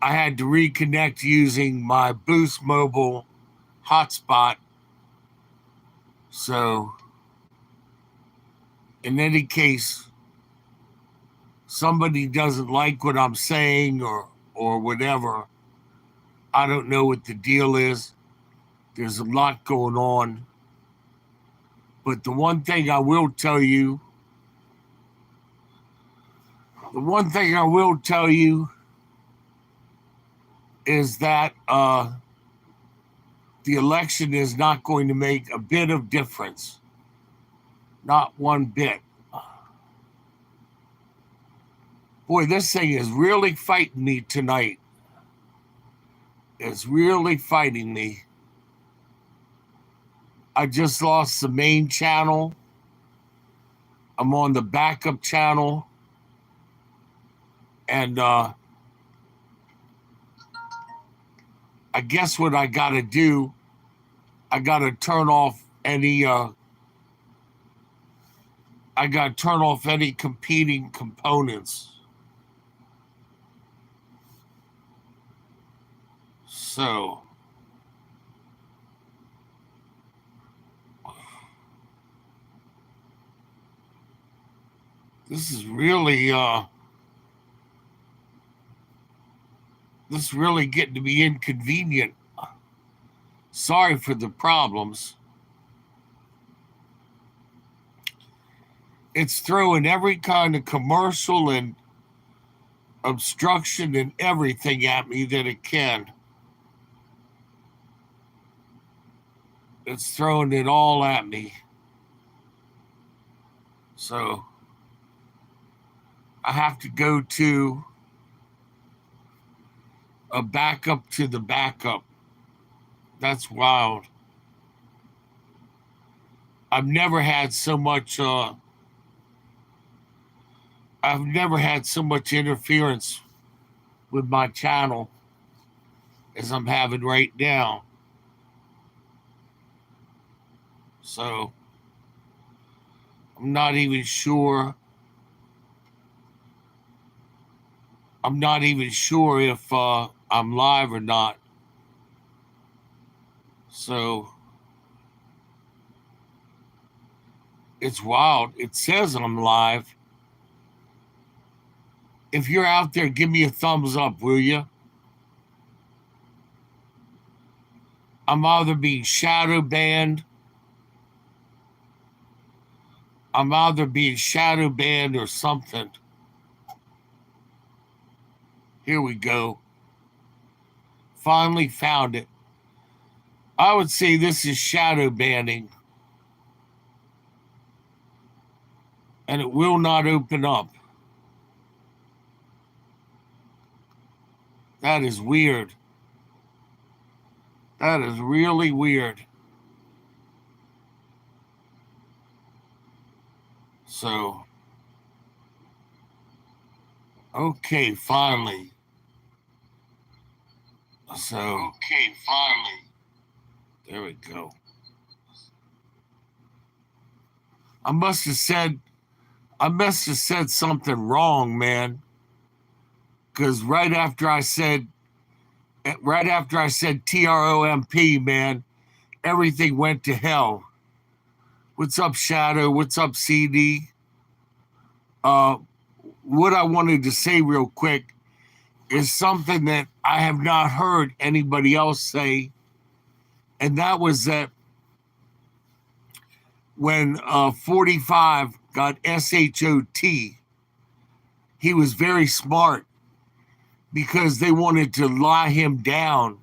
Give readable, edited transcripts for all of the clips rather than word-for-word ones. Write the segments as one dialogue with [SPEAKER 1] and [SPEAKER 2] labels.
[SPEAKER 1] I had to reconnect using my Boost Mobile hotspot. So, in any case, somebody doesn't like what I'm saying or whatever, I don't know what the deal is. There's a lot going on. But the one thing I will tell you is that the election is not going to make a bit of difference. Not one bit. Boy, this thing is really fighting me tonight. It's really fighting me. I just lost the main channel. I'm on the backup channel. And I guess what I got to do, I got to turn off any competing components. So this is really getting to be inconvenient. Sorry for the problems. It's throwing every kind of commercial and obstruction and everything at me that it can. It's throwing it all at me. So I have to go to a backup to the backup. That's wild. I've never had so much interference with my channel as I'm having right now. So I'm not even sure if I'm live or not. So it's wild. It says I'm live. If you're out there, give me a thumbs up, will you? I'm either being shadow banned. Or something. Here we go. Finally found it. I would say this is shadow banning. And it will not open up. That is weird. That is really weird. So, okay, finally. There we go. I must have said something wrong, man. Because right after I said TROMP, man, everything went to hell. What's up, Shadow? What's up, CD? What I wanted to say real quick is something that I have not heard anybody else say, and that was that when 45 got SHOT, he was very smart because they wanted to lie him down,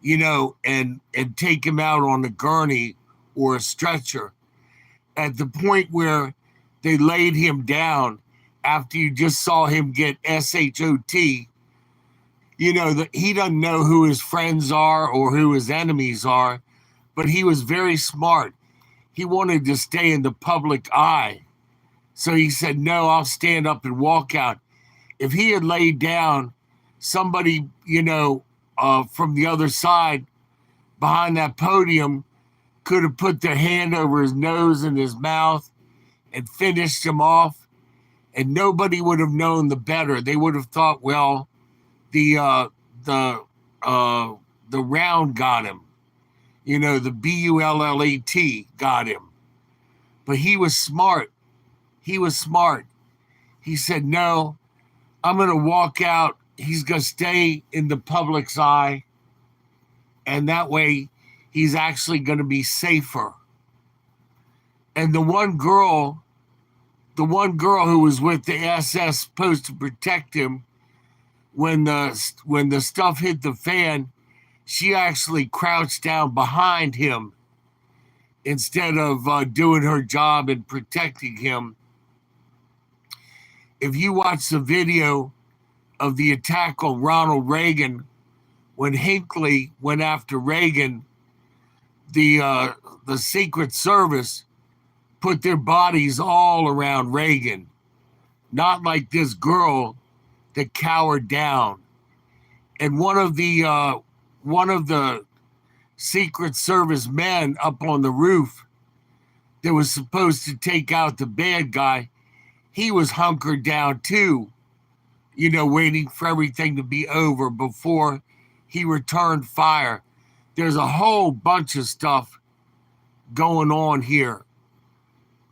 [SPEAKER 1] and take him out on a gurney or a stretcher. At the point where they laid him down after you just saw him get SHOT, that he doesn't know who his friends are or who his enemies are, but he was very smart. He wanted to stay in the public eye. So he said, no, I'll stand up and walk out. If he had laid down, somebody, from the other side behind that podium could have put their hand over his nose and his mouth and finished him off, and nobody would have known the better. They would have thought, well, the uh, the uh, the round got him. You know, the bullet got him. But he was smart. He was smart. He said, "No, I'm going to walk out. He's going to stay in the public's eye, and that way, he's actually going to be safer." And the one girl who was with the SS supposed to protect him when the stuff hit the fan, she actually crouched down behind him instead of doing her job and protecting him. If you watch the video of the attack on Ronald Reagan, when Hinckley went after Reagan, the Secret Service put their bodies all around Reagan, not like this girl that cowered down. And one of the Secret Service men up on the roof that was supposed to take out the bad guy, he was hunkered down too, you know, waiting for everything to be over before he returned fire. There's a whole bunch of stuff going on here.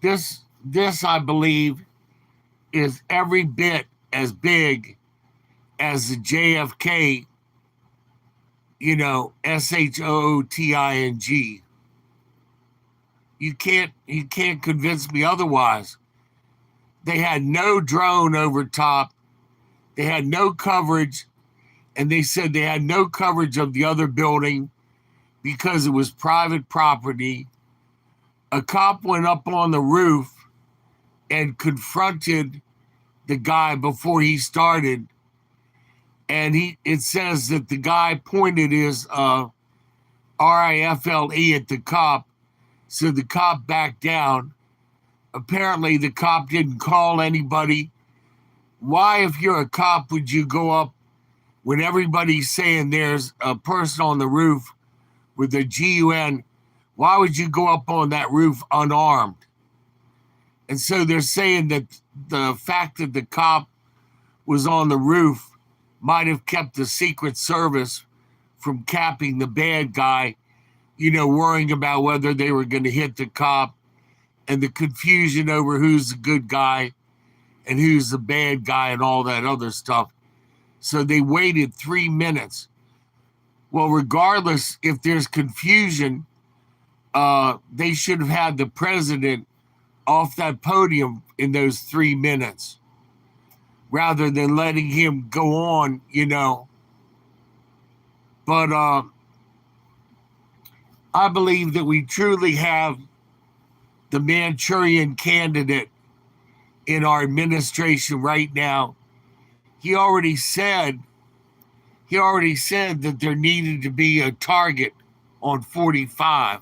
[SPEAKER 1] This I believe is every bit as big as the JFK, you know, SHOOTING. You can't convince me otherwise. They had no drone over top. They had no coverage, and they said they had no coverage of the other building because it was private property. A cop went up on the roof and confronted the guy before he started, and it says that the guy pointed his rifle at the cop, so the cop backed down. Apparently, the cop didn't call anybody. Why, if you're a cop, would you go up when everybody's saying there's a person on the roof with a GUN? Why would you go up on that roof unarmed? And so they're saying that the fact that the cop was on the roof might have kept the Secret Service from capping the bad guy, you know, worrying about whether they were going to hit the cop, and the confusion over who's the good guy and who's the bad guy and all that other stuff. So they waited 3 minutes. Well, regardless if there's confusion, they should have had the president off that podium in those 3 minutes rather than letting him go on, you know. But I believe that we truly have the Manchurian candidate in our administration right now. He already said that there needed to be a target on 45.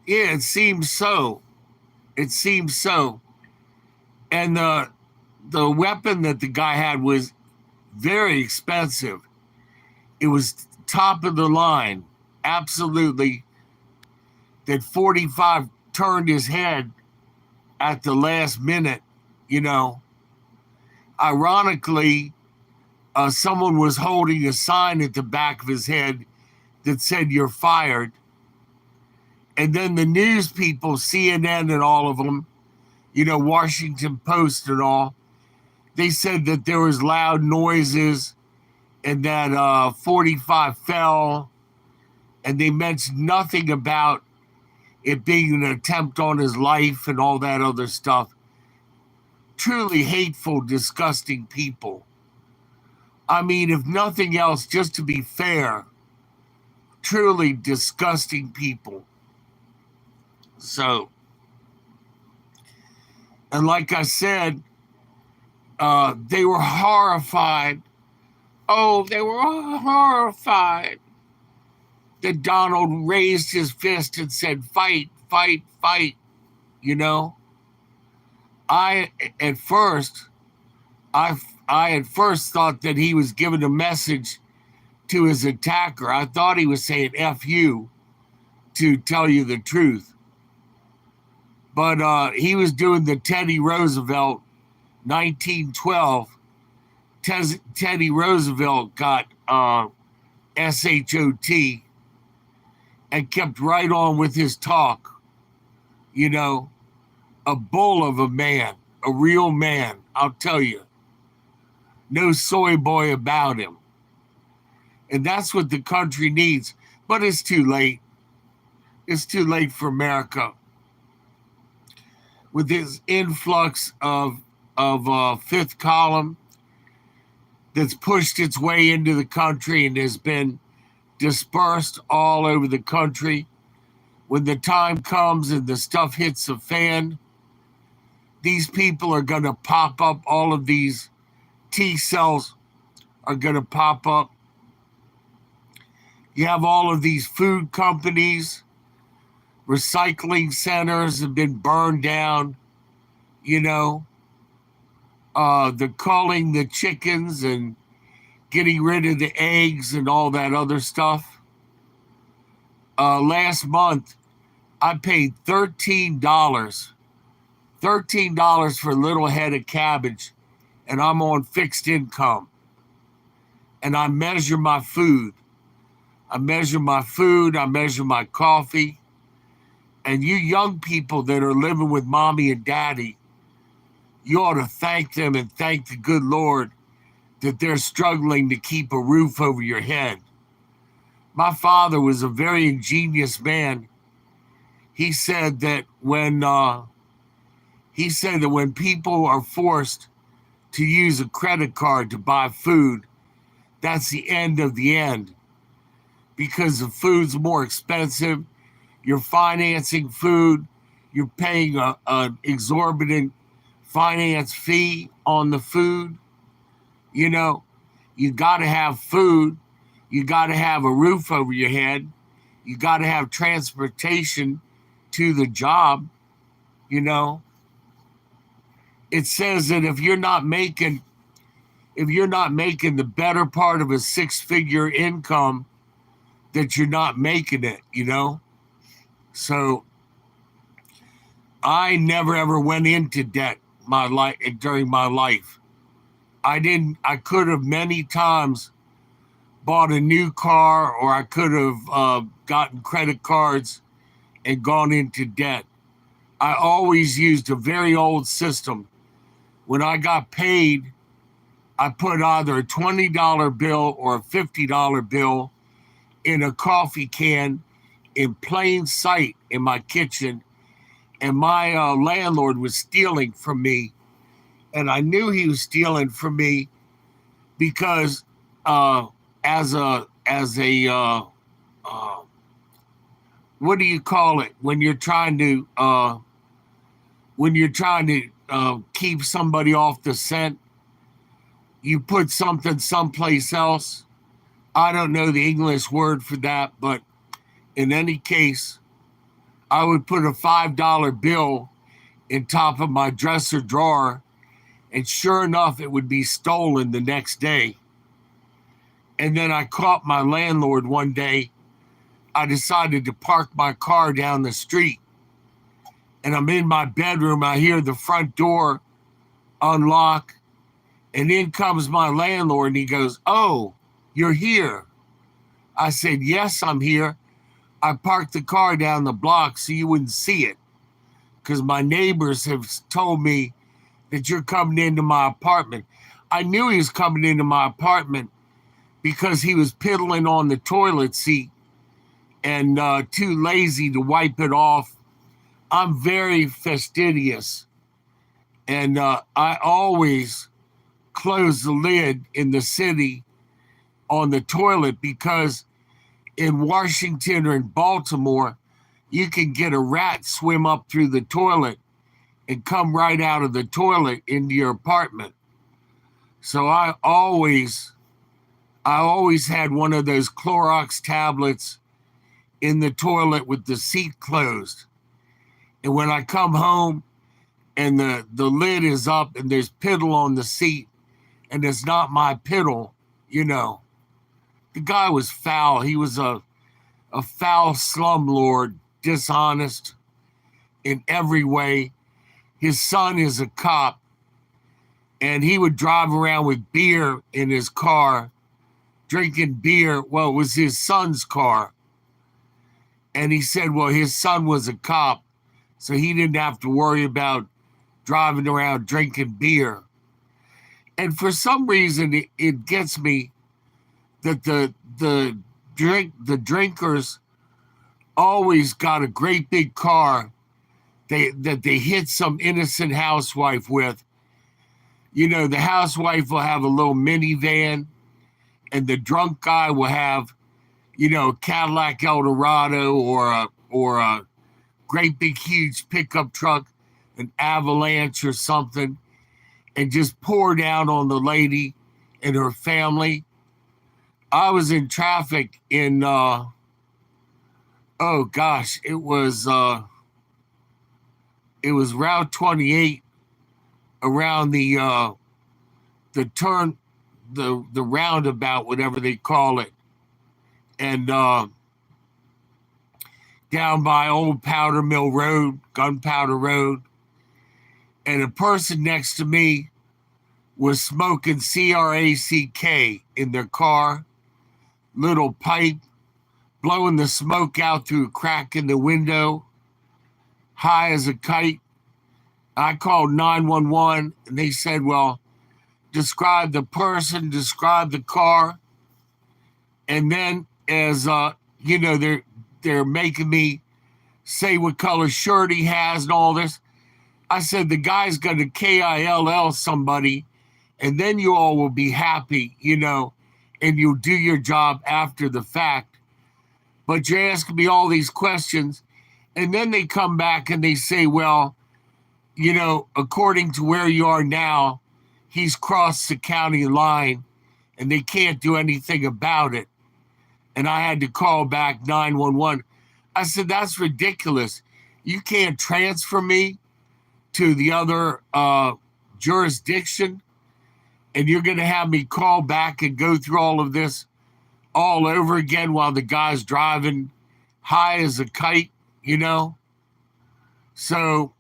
[SPEAKER 1] Yeah, it seems so. It seems so. And the weapon that the guy had was very expensive. It was top of the line. Absolutely. That 45 turned his head at the last minute, you know. Ironically, someone was holding a sign at the back of his head that said, "You're fired." And then the news people, CNN and all of them, you know, Washington Post and all, they said that there was loud noises and that 45 fell, and they mentioned nothing about it being an attempt on his life and all that other stuff. Truly hateful, disgusting people. I mean, if nothing else, just to be fair, truly disgusting people. So, and like I said, they were horrified. Oh, they were horrified that Donald raised his fist and said, "Fight, fight, fight." You know, I at first thought that he was giving a message to his attacker. I thought he was saying "F you," to tell you the truth. But he was doing the Teddy Roosevelt 1912. Teddy Roosevelt got SHOT and kept right on with his talk. You know, a bull of a man, a real man, I'll tell you. No soy boy about him. And that's what the country needs. But it's too late. It's too late for America. With this influx of fifth column that's pushed its way into the country and has been dispersed all over the country, when the time comes and the stuff hits the fan, these people are going to pop up. All of these T cells are going to pop up. You have all of these food companies, recycling centers have been burned down, you know. They're culling the chickens and getting rid of the eggs and all that other stuff. Last month, I paid $13 for a little head of cabbage, and I'm on fixed income. And I measure my food. I measure my coffee. And you young people that are living with mommy and daddy, you ought to thank them and thank the good Lord that they're struggling to keep a roof over your head. My father was a very ingenious man. He said that when people are forced to use a credit card to buy food, that's the end of the end, because the food's more expensive. You're financing food. You're paying an exorbitant finance fee on the food. You know, you got to have food. You got to have a roof over your head. You got to have transportation to the job. You know, it says that if you're not making the better part of a six-figure income, that you're not making it, you know? So I never ever went into debt during my life. I could have many times bought a new car, or I could have gotten credit cards and gone into debt. I always used a very old system. When I got paid, I put either a $20 bill or a $50 bill in a coffee can in plain sight in my kitchen, and my landlord was stealing from me, and I knew he was stealing from me because as a what do you call it when you're trying to keep somebody off the scent? You put something someplace else. I don't know the English word for that, but in any case, I would put a $5 bill in top of my dresser drawer, and sure enough, it would be stolen the next day. And then I caught my landlord one day. I decided to park my car down the street, and I'm in my bedroom. I hear the front door unlock, and in comes my landlord, and he goes, "Oh, you're here." I said, "Yes, I'm here. I parked the car down the block so you wouldn't see it, because my neighbors have told me that you're coming into my apartment." I knew he was coming into my apartment because he was piddling on the toilet seat and too lazy to wipe it off. I'm very fastidious, and I always close the lid in the city on the toilet, because in Washington or in Baltimore, you can get a rat swim up through the toilet and come right out of the toilet into your apartment. So I always had one of those Clorox tablets in the toilet with the seat closed. And when I come home and the lid is up and there's piddle on the seat, and it's not my piddle, you know. The guy was foul. He was a foul slumlord, dishonest. in every way. His son is a cop, and he would drive around with beer in his car, drinking beer. Well, it was his son's car. And he said, well, his son was a cop, so he didn't have to worry about driving around drinking beer. And for some reason, it gets me that the drinkers always got a great big car that they hit some innocent housewife with. You know, the housewife will have a little minivan, and the drunk guy will have, you know, a Cadillac Eldorado or a great big huge pickup truck, an Avalanche or something, and just pour down on the lady and her family. I was in traffic in oh gosh, it was Route 28 around the turn, the roundabout, whatever they call it, and down by Old Powder Mill Road, Gunpowder Road, and a person next to me was smoking crack in their car, little pipe, blowing the smoke out through a crack in the window, high as a kite. I called 911, and they said, well, describe the person, describe the car. And then as, you know, they're making me say what color shirt he has and all this. I said, the guy's going to KILL somebody, and then you all will be happy, you know, and you'll do your job after the fact. But you're asking me all these questions, and then they come back and they say, well, you know, according to where you are now, he's crossed the county line, and they can't do anything about it. And I had to call back 911. I said, that's ridiculous. You can't transfer me to the other jurisdiction, and you're going to have me call back and go through all of this all over again while the guy's driving high as a kite, you know? So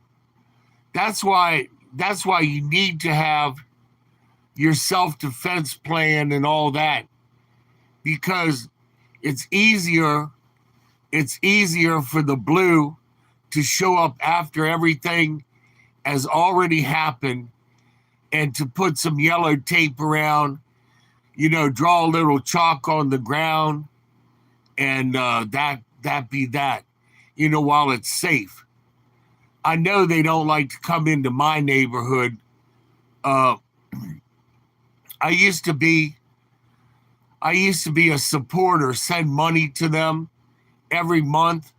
[SPEAKER 1] that's why you need to have your self-defense plan and all that, because it's easier for the blue to show up after everything has already happened and to put some yellow tape around, you know, draw a little chalk on the ground, and that be that, you know, while it's safe. I know they don't like to come into my neighborhood. I used to be a supporter, send money to them every month,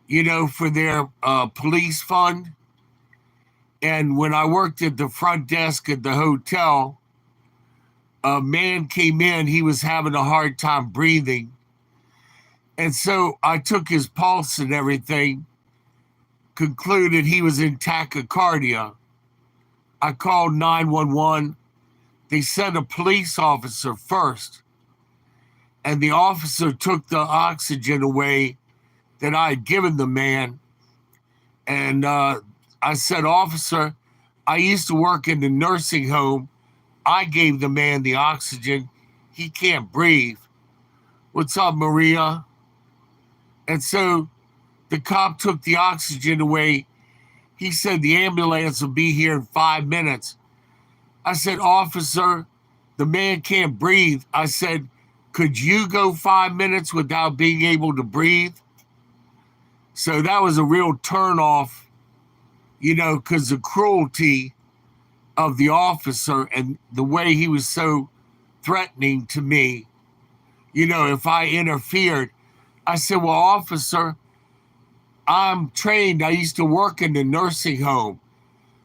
[SPEAKER 1] you know, for their police fund. And when I worked at the front desk at the hotel, a man came in, he was having a hard time breathing. And so I took his pulse and everything, concluded he was in tachycardia. I called 911. They sent a police officer first, and the officer took the oxygen away that I had given the man. And I said, officer, I used to work in the nursing home. I gave the man the oxygen. He can't breathe. What's up, Maria? And so the cop took the oxygen away. He said the ambulance will be here in 5 minutes. I said, officer, the man can't breathe. I said, could you go 5 minutes without being able to breathe? So that was a real turnoff, you know, because the cruelty of the officer and the way he was so threatening to me, you know, if I interfered. I said, well, officer, I'm trained. I used to work in the nursing home.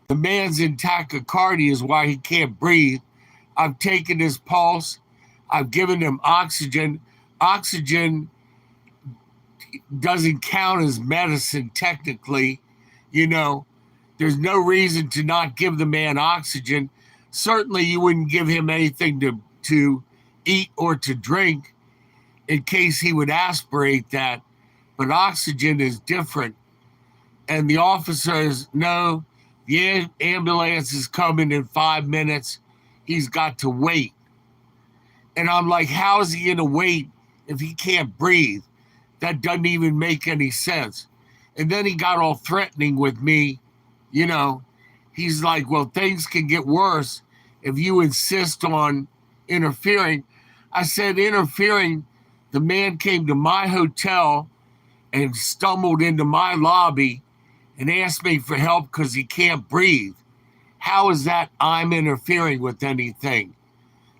[SPEAKER 1] The man's in tachycardia is why he can't breathe. I've taken his pulse. I've given him oxygen. Oxygen doesn't count as medicine technically. You know, there's no reason to not give the man oxygen. Certainly you wouldn't give him anything to eat or to drink in case he would aspirate that. But oxygen is different. And the officer says, no, the ambulance is coming in 5 minutes. He's got to wait. And I'm like, how is he going to wait if he can't breathe? That doesn't even make any sense. And then he got all threatening with me. You know, he's like, well, things can get worse if you insist on interfering. I said, interfering? The man came to my hotel and stumbled into my lobby and asked me for help because he can't breathe. How is that I'm interfering with anything?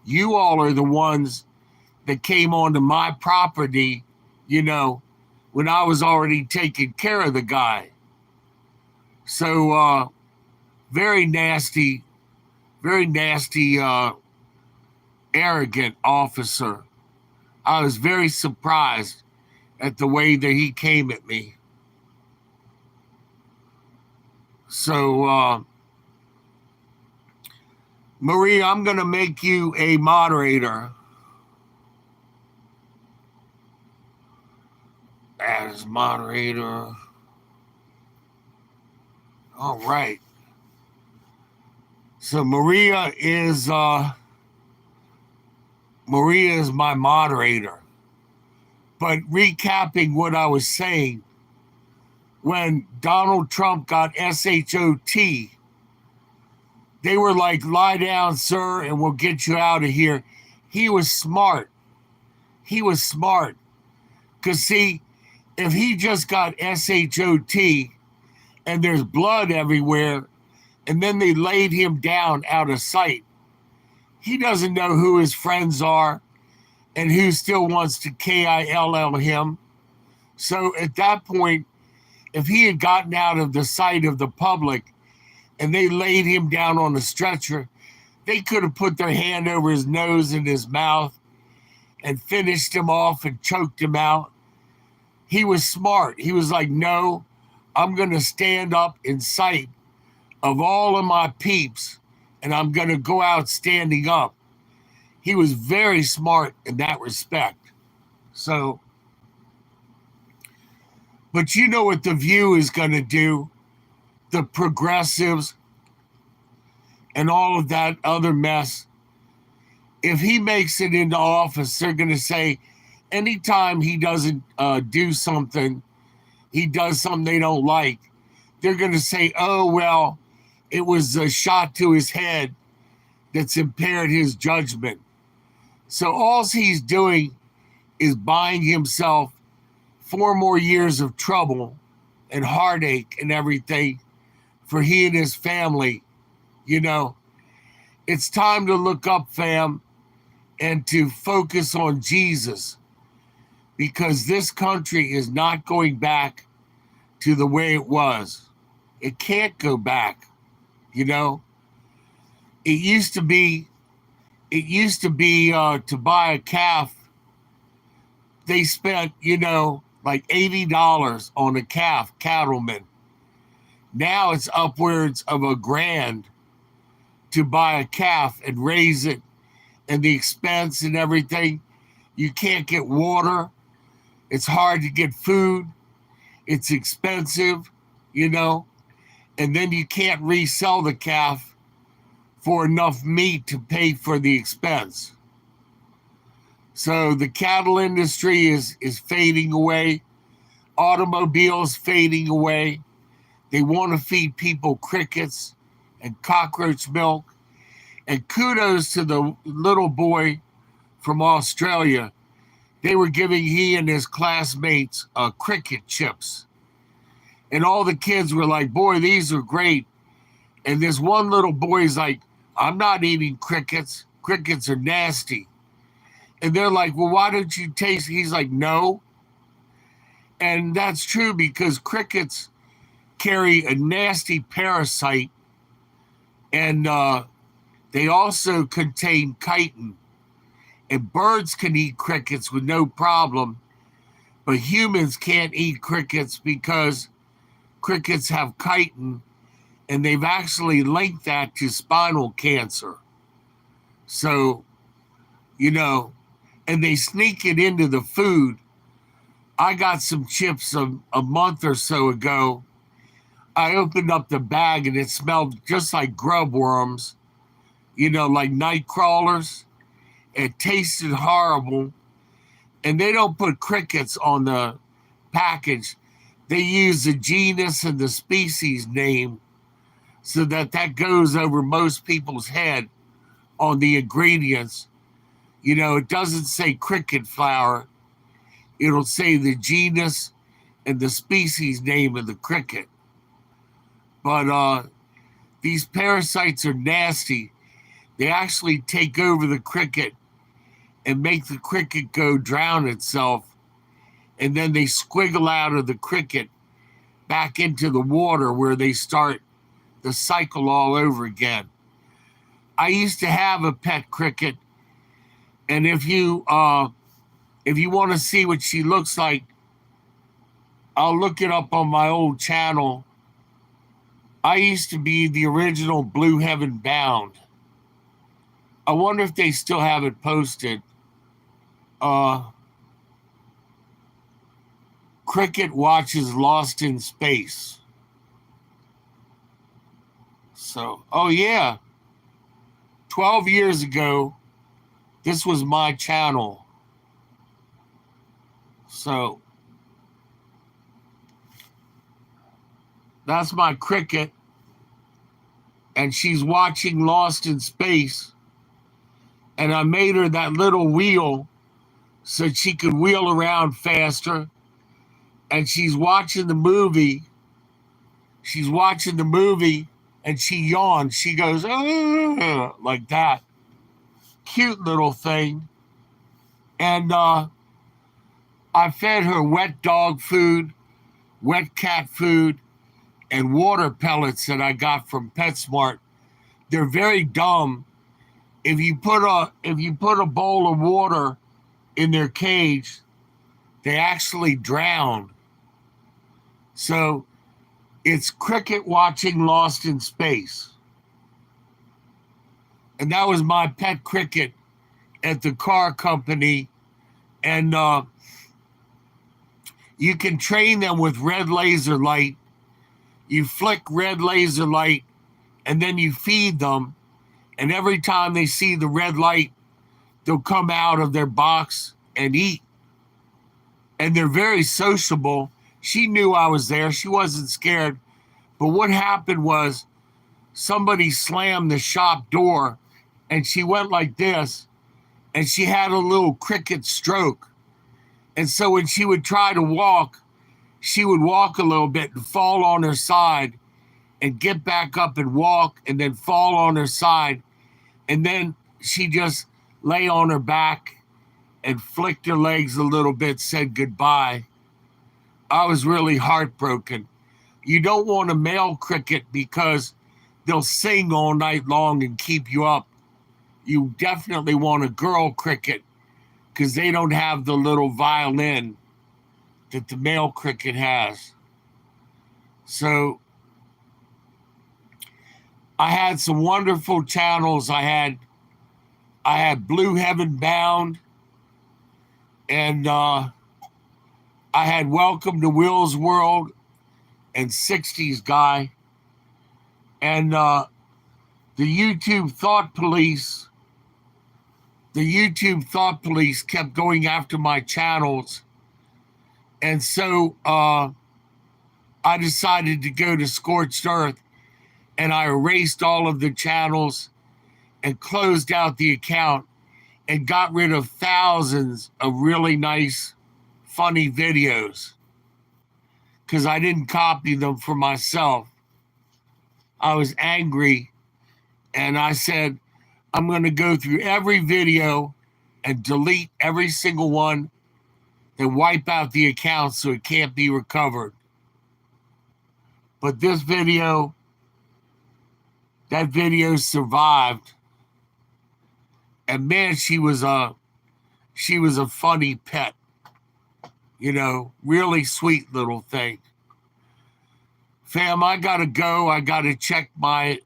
[SPEAKER 1] You all are the ones that came onto my property, you know, when I was already taking care of the guy. So very nasty, arrogant officer. I was very surprised at the way that he came at me. So, Maria, I'm going to make you a moderator. As moderator. All right. So Maria is my moderator. But recapping what I was saying, when Donald Trump got SHOT, they were like, lie down, sir, and we'll get you out of here. He was smart. Because, see, if he just got SHOT and there's blood everywhere, and then they laid him down out of sight, he doesn't know who his friends are and who still wants to KILL him. So at that point, if he had gotten out of the sight of the public and they laid him down on a stretcher, they could have put their hand over his nose and his mouth and finished him off and choked him out. He was smart. He was like, no, I'm going to stand up in sight of all of my peeps, and I'm going to go out standing up. He was very smart in that respect. So, but you know what The View is going to do? The progressives and all of that other mess. If he makes it into office, they're going to say, anytime he doesn't do something, he does something they don't like, they're going to say, oh, well, it was a shot to his head that's impaired his judgment. So all he's doing is buying himself 4 more years of trouble and heartache and everything for he and his family. You know, it's time to look up, fam, and to focus on Jesus, because this country is not going back to the way it was. It can't go back. You know, it used to be to buy a calf, they spent, you know, like $80 on a calf, cattleman. Now it's upwards of $1,000 to buy a calf and raise it, and the expense and everything. You can't get water. It's hard to get food. It's expensive, you know, and then you can't resell the calf for enough meat to pay for the expense. So the cattle industry is fading away. Automobiles fading away. They want to feed people crickets and cockroach milk. And kudos to the little boy from Australia. They were giving he and his classmates cricket chips. And all the kids were like, boy, these are great. And this one little boy's like, I'm not eating crickets. Crickets are nasty. And they're like, well, why don't you taste? He's like, no. And that's true, because crickets carry a nasty parasite, and they also contain chitin. And birds can eat crickets with no problem, but humans can't eat crickets because crickets have chitin, and they've actually linked that to spinal cancer. So, you know, and they sneak it into the food. I got some chips a month or so ago, I opened up the bag and it smelled just like grub worms, like night crawlers. It tasted horrible. And they don't put crickets on the package. They use the genus and the species name so that goes over most people's head on the ingredients. It doesn't say cricket flour. It'll say the genus and the species name of the cricket. But these parasites are nasty. They actually take over the cricket and make the cricket go drown itself. And then they squiggle out of the cricket back into the water where they start the cycle all over again. I used to have a pet cricket, and if you want to see what she looks like, I'll look it up on my old channel. I used to be the original Blue Heaven Bound. I wonder if they still have it posted. Cricket watches Lost in Space. So, oh yeah. 12 years ago, this was my channel. So, that's my cricket. And she's watching Lost in Space. And I made her that little wheel so she could wheel around faster. And she's watching the movie. And she yawns. She goes, "Ugh," like that. Cute little thing. And I fed her wet dog food, wet cat food, and water pellets that I got from PetSmart. They're very dumb. If you put a bowl of water in their cage, they actually drown. So it's cricket watching Lost in Space. And that was my pet cricket at the car company. And you can train them with red laser light. You flick red laser light and then you feed them. And every time they see the red light, they'll come out of their box and eat. And they're very sociable. She knew I was there. She wasn't scared. But what happened was somebody slammed the shop door and she went like this and she had a little cricket stroke. And so when she would try to walk, she would walk a little bit and fall on her side and get back up and walk and then fall on her side. And then she just lay on her back and flicked her legs a little bit, said goodbye. I was really heartbroken. You don't want a male cricket because they'll sing all night long and keep you up. You definitely want a girl cricket because they don't have the little violin that the male cricket has. So I had some wonderful channels. I had Blue Heaven Bound, and I had Welcome to Will's World and 60s Guy. And the YouTube Thought Police kept going after my channels. And so I decided to go to Scorched Earth, and I erased all of the channels and closed out the account and got rid of thousands of really nice, funny videos because I didn't copy them for myself. I was angry, and I said, I'm going to go through every video and delete every single one and wipe out the account so it can't be recovered. But this video, that video survived. And man, she was a funny pet. Really sweet little thing. Fam, I gotta go. I gotta check my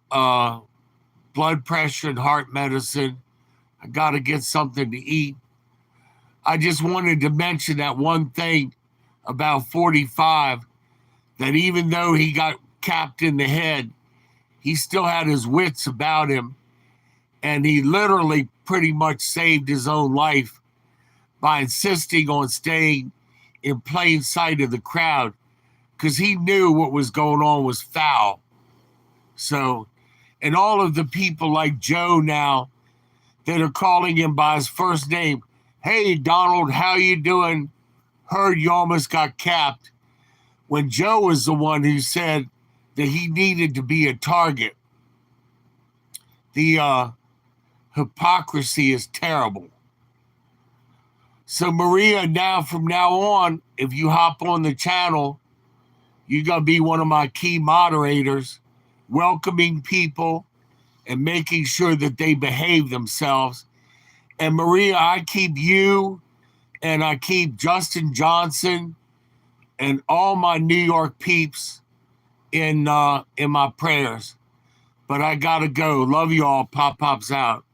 [SPEAKER 1] blood pressure and heart medicine. I gotta get something to eat. I just wanted to mention that one thing about 45, that even though he got capped in the head, he still had his wits about him. And he literally pretty much saved his own life by insisting on staying in plain sight of the crowd, because he knew what was going on was foul. So, and all of the people like Joe now that are calling him by his first name, hey, Donald, how you doing? Heard you almost got capped. When Joe was the one who said that he needed to be a target. The hypocrisy is terrible. So Maria, now from now on, if you hop on the channel, you're going to be one of my key moderators, welcoming people and making sure that they behave themselves. And Maria, I keep you and I keep Justin Johnson and all my New York peeps in my prayers. But I got to go. Love you all. PopPop's out.